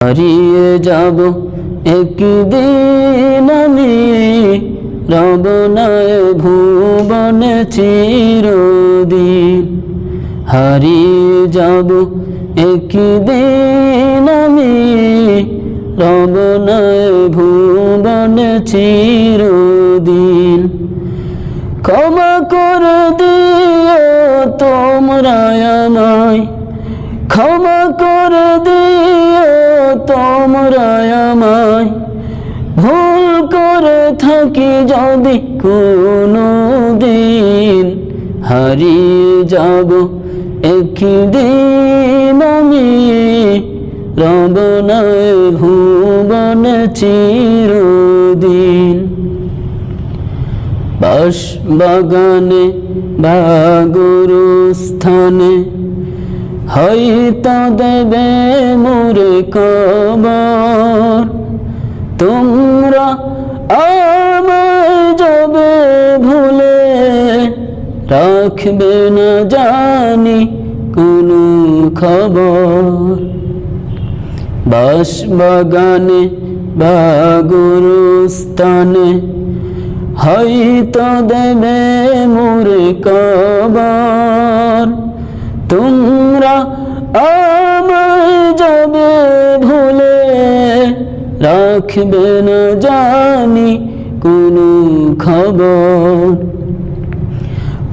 হারিয়ে যাব একদিন আমি, রব নাই ভুবনে চিরদিন। হারিয়ে যাব একদিন আমি, রব নাই ভুবনে চিরদিন। ক্ষমা করে দিও তোমরা আমায়, ক্ষমা করে দিও তোমরা আমায়, ভুল করে থাকি যদি কোনো দিন। হারিয়ে যাব একদিন আমি, রব নাই ভুবনে চিরদিন। বাস বাগানে বা গুরুস্থানে হয়তো দেবে মোরে কবর। তোমরা আমায় যাবে ভুলে, রাখবে না জানি কোনো খবর। বাস বাগানে বা গুরুস্থানে হয়তো দেবে মোরে কবর। তোমরা আমায় যাবে ভুলে, রাখবে না জানি কোনো খবর।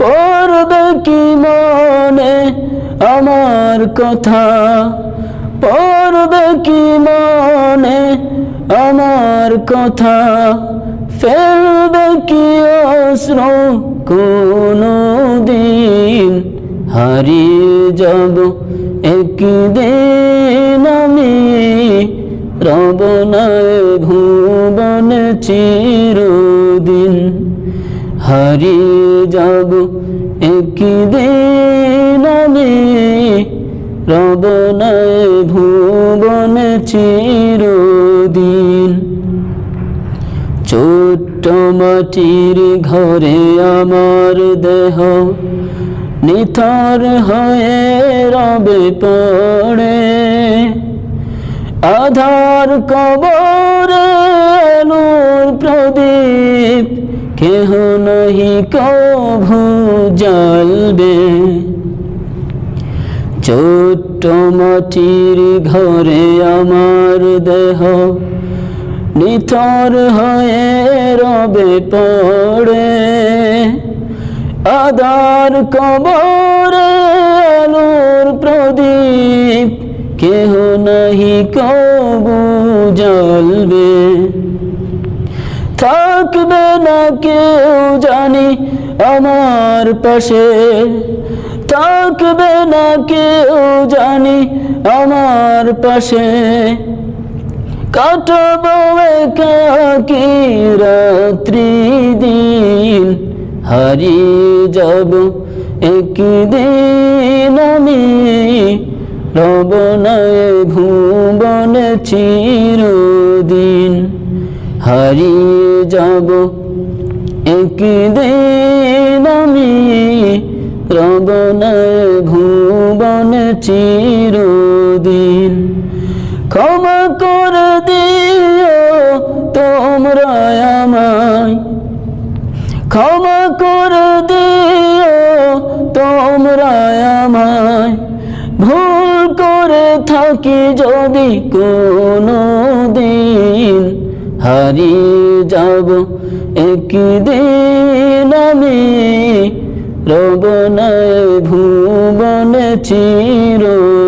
পড়বে কি মনে আমার কথা, পড়বে কি মনে আমার কথা, ফেলবে কি অশ্রু কোনো দিন। হারিয়ে যাব একদিন আমি, রব নাই ভুবনে চিরদিন। হারিয়ে যাব একদিন আমি, রব নাই ভুবনে চিরদিন। ছোট্ট মাটির ঘরে আমার দেহ নিথর হয়ে রবে পড়ে। আধার কবরে আলোর প্রদীপ, কেহ নহি কভু জ্বলবে। ছোট্ট মাটির ঘরে আমার দেহ নিথর হয়ে রবে পড়ে। আধার কবরে আলোর প্রদীপ, কেহ নাহি কবু জ্বলবে। থাকবে না কেউ জানি আমার পাশে, থাকবে না কেউ জানি আমার পাশে। কাটাবো একাকী রাত্রি দিন। হারিয়ে যাব একদিন আমি, রব নাই ভুবনে চিরদিন। হারিয়ে যাব একদিন আমি, রব নাই ভুবনে চিরদিন। ক্ষমা করে দিও তোমরা আমায়, ক্ষমা করে দিও তোমরা আমায়, ভুল করে থাকি যদি কোনো দিন। হারিয়ে যাব একদিন আমি, রব নাই ভুবনে চিরদিন।